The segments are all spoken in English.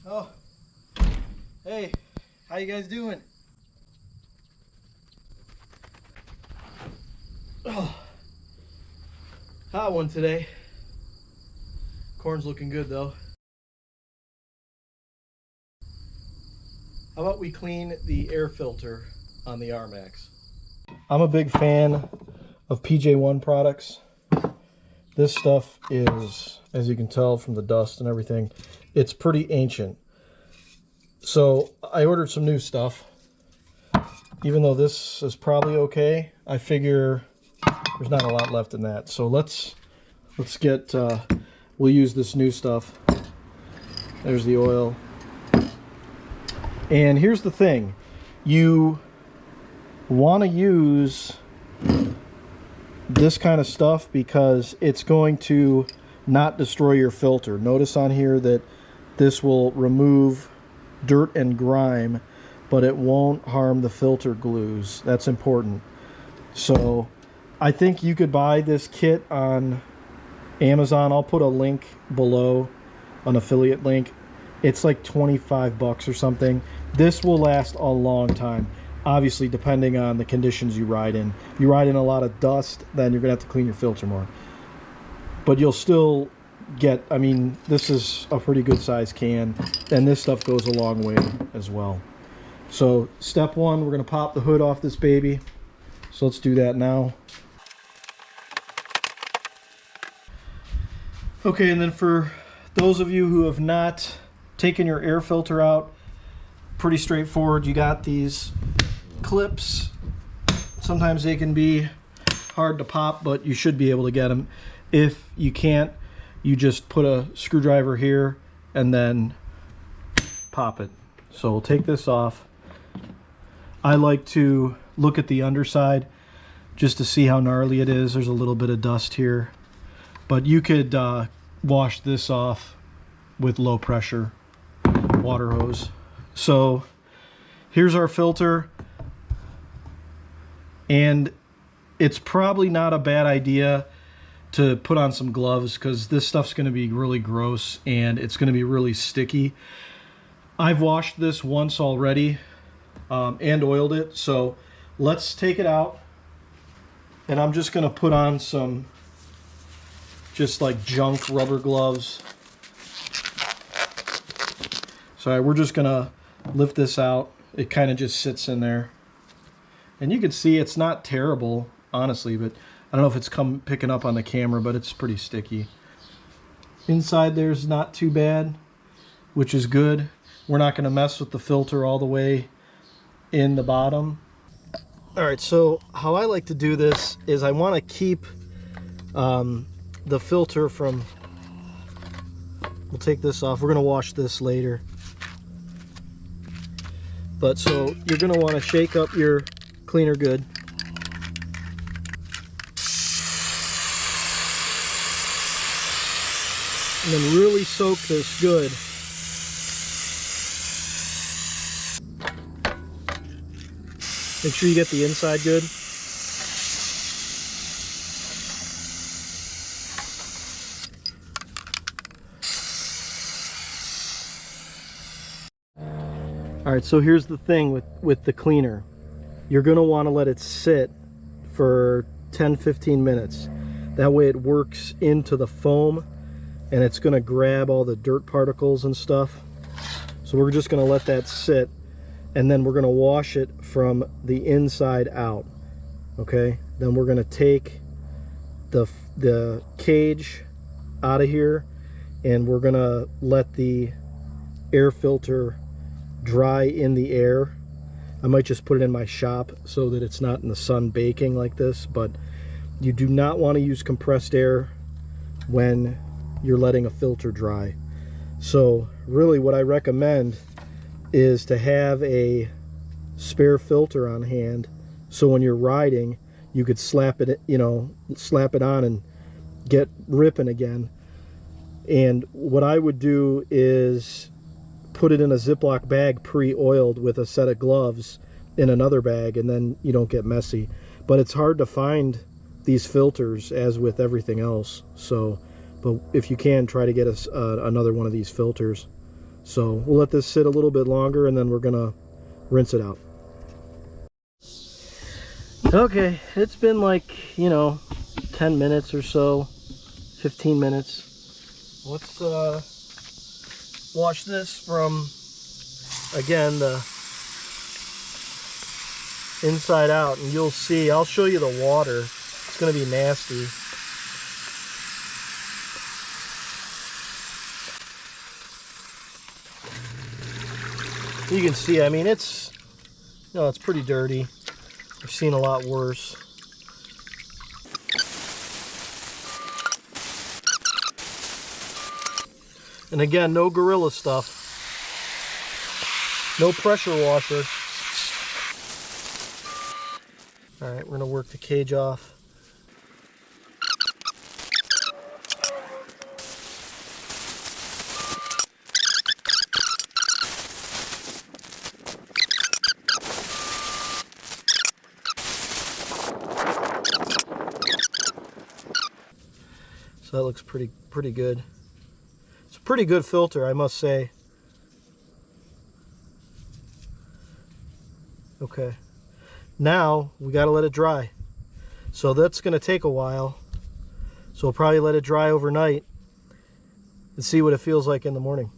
Oh, hey, how you guys doing? Oh, hot one today. Corn's looking good though. How about we clean the air filter on the RMAX? I'm a big fan of PJ1 products. This stuff is, as you can tell from the dust and everything, it's pretty ancient. So I ordered some new stuff. Even though this is probably okay, I figure there's not a lot left in that. So let's get, we'll use this new stuff. There's the oil. And here's the thing. You want to use this kind of stuff because it's going to not destroy your filter. Notice on here that this will remove dirt and grime, but it won't harm the filter glues. That's important. So I think you could buy this kit on Amazon. I'll put a link below, an affiliate link. It's like 25 bucks or something. This will last a long time, obviously depending on the conditions you ride in. If you ride in a lot of dust, then you're gonna have to clean your filter more. But you'll still get, I mean, this is a pretty good size can, and this stuff goes a long way as well. So step one, we're gonna pop the hood off this baby. So let's do that now. Okay, and then for those of you who have not taken your air filter out, pretty straightforward. You got these clips. Sometimes they can be hard to pop, but you should be able to get them. If you can't, you just put a screwdriver here and then pop it. So we'll take this off. I like to look at the underside just to see how gnarly it is. There's a little bit of dust here, but you could wash this off with low pressure water hose. So here's our filter, and it's probably not a bad idea to put on some gloves because this stuff's going to be really gross and it's going to be really sticky. I've washed this once already and oiled it, so let's take it out, and I'm just going to put on some just like junk rubber gloves. So we're just going to lift this out. It kind of just sits in there, and you can see it's not terrible, honestly, but I don't know if it's picking up on the camera, but it's pretty sticky. Inside there's not too bad, which is good. We're not going to mess with the filter all the way in the bottom. All right, so how I like to do this is I want to keep the filter from, we'll take this off. We're going to wash this later. But so you're going to want to shake up your cleaner good. And then really soak this good. Make sure you get the inside good. All right, so here's the thing with the cleaner. You're gonna wanna let it sit for 10-15 minutes. That way it works into the foam and it's gonna grab all the dirt particles and stuff. So we're just gonna let that sit, and then we're gonna wash it from the inside out, okay? Then we're gonna take the cage out of here, and we're gonna let the air filter dry in the air. I might just put it in my shop so that it's not in the sun baking like this, but you do not want to use compressed air when you're letting a filter dry. So really what I recommend is to have a spare filter on hand, so when you're riding you could slap it, you know, slap it on and get ripping again. And what I would do is put it in a Ziploc bag pre-oiled with a set of gloves in another bag, and then you don't get messy. But it's hard to find these filters, as with everything else. So, but if you can, try to get another one of these filters. So we'll let this sit a little bit longer and then we're gonna rinse it out. Okay, it's been like, you know, 10 minutes or so, 15 minutes. Let's wash this from, again, the inside out, and you'll see, I'll show you the water. It's gonna be nasty. You can see, I mean, it's, you know, it's pretty dirty. I've seen a lot worse. And again, no Gorilla stuff. No pressure washer. All right, we're gonna work the cage off. So that looks pretty good. It's a pretty good filter, I must say. Okay. Now we got to let it dry. So that's going to take a while. So we'll probably let it dry overnight and see what it feels like in the morning.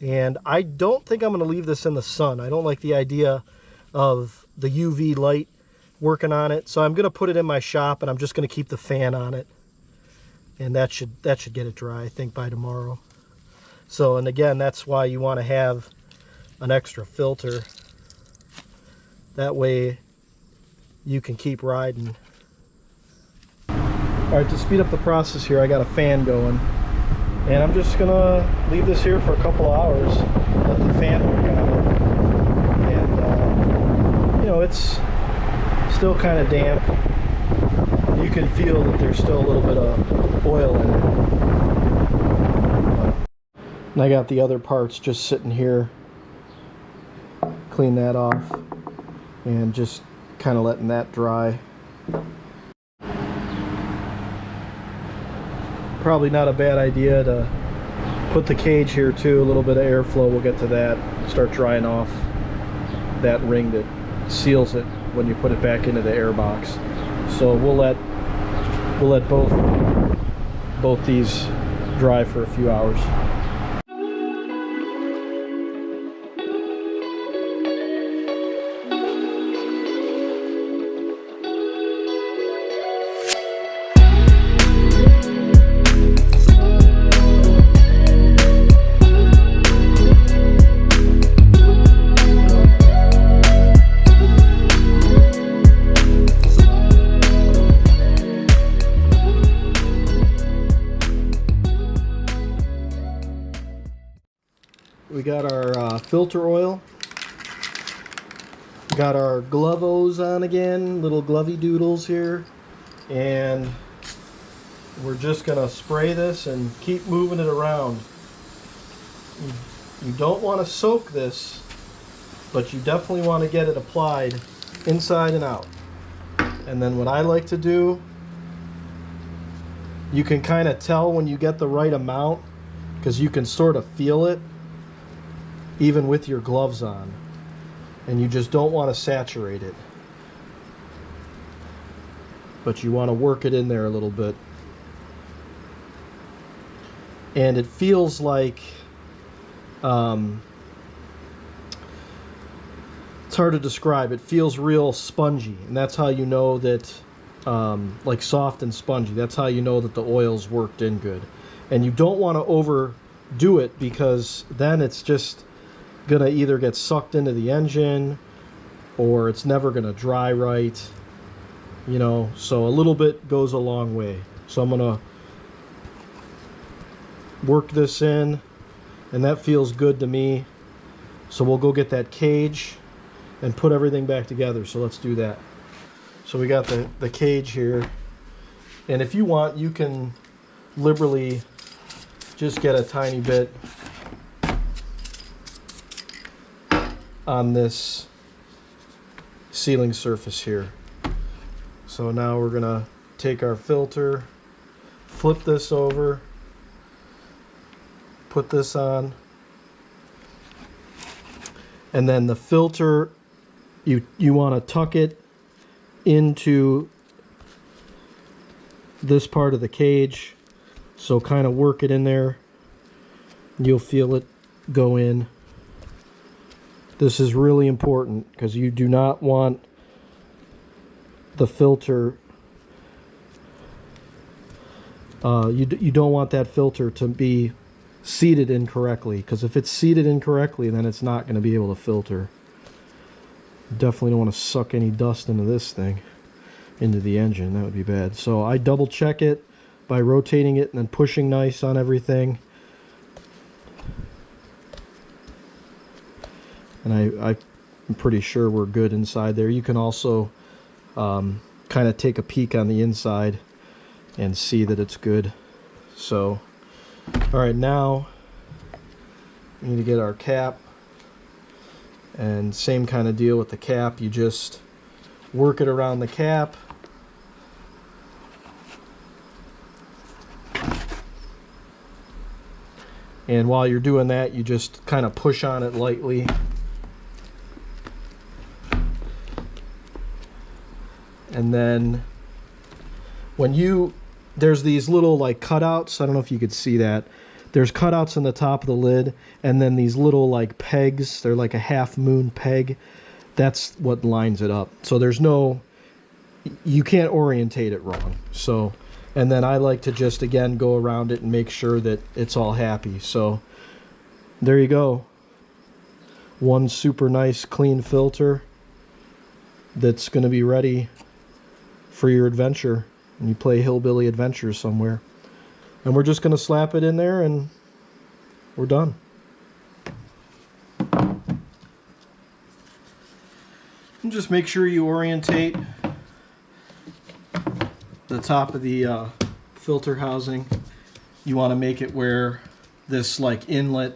And I don't think I'm going to leave this in the sun. I don't like the idea of the UV light working on it. So I'm going to put it in my shop, and I'm just going to keep the fan on it. And that should get it dry, I think, by tomorrow. So, and again, that's why you want to have an extra filter. That way you can keep riding. All right, to speed up the process here, I got a fan going. And I'm just gonna leave this here for a couple hours, let the fan work on it. And, you know, it's still kind of damp. You can feel that there's still a little bit of oil in it. And I got the other parts just sitting here. Clean that off and just kind of letting that dry. Probably not a bad idea to put the cage here too. A little bit of airflow, we'll get to that. Start drying off that ring that seals it when you put it back into the air box. So we'll let both these dry for a few hours. We got our filter oil. Got our Glovos on again, little glovey doodles here. And we're just gonna spray this and keep moving it around. You don't want to soak this, but you definitely want to get it applied inside and out. And then what I like to do, you can kind of tell when you get the right amount, because you can sort of feel it even with your gloves on, and you just don't want to saturate it, but you want to work it in there a little bit. And it feels like it's hard to describe. It feels real spongy, and that's how you know that, like soft and spongy, that's how you know that the oil's worked in good. And you don't want to overdo it, because then it's just gonna either get sucked into the engine or it's never gonna dry right, you know. So a little bit goes a long way. So I'm gonna work this in, and that feels good to me. So we'll go get that cage and put everything back together. So let's do that. So we got the cage here, and if you want, you can liberally just get a tiny bit on this sealing surface here. So now we're gonna take our filter, flip this over, put this on, And then the filter, you want to tuck it into this part of the cage. So kind of work it in there. You'll feel it go in. This is really important because you do not want the filter, you don't want that filter to be seated incorrectly, because if it's seated incorrectly, then it's not going to be able to filter. Definitely don't want to suck any dust into this thing, into the engine. That would be bad. So I double check it by rotating it and then pushing nice on everything. And I'm pretty sure we're good inside there. You can also kind of take a peek on the inside and see that it's good. So, all right, now we need to get our cap. And same kind of deal with the cap. You just work it around the cap. And while you're doing that, you just kind of push on it lightly. And then when there's these little like cutouts, I don't know if you could see that. There's cutouts in the top of the lid, and then these little like pegs, they're like a half moon peg. That's what lines it up. So you can't orientate it wrong. So, and then I like to just again go around it and make sure that it's all happy. So there you go. One super nice clean filter that's going to be ready for your adventure when you play Hillbilly Adventures somewhere. And we're just going to slap it in there and we're done. And just make sure you orientate the top of the filter housing. You want to make it where this like inlet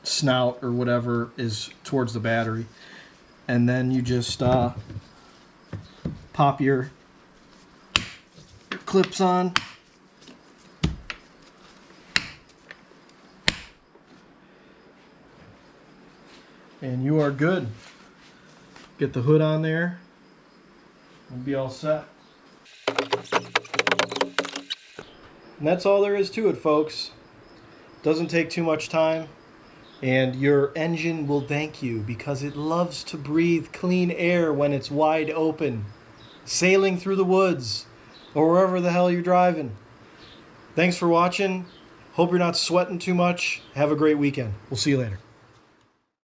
snout or whatever is towards the battery. And then you just pop your clips on. And you are good. Get the hood on there. We'll be all set. And that's all there is to it, folks. Doesn't take too much time. And your engine will thank you because it loves to breathe clean air when it's wide open, sailing through the woods or wherever the hell you're driving. Thanks for watching. Hope you're not sweating too much. Have a great weekend. We'll see you later.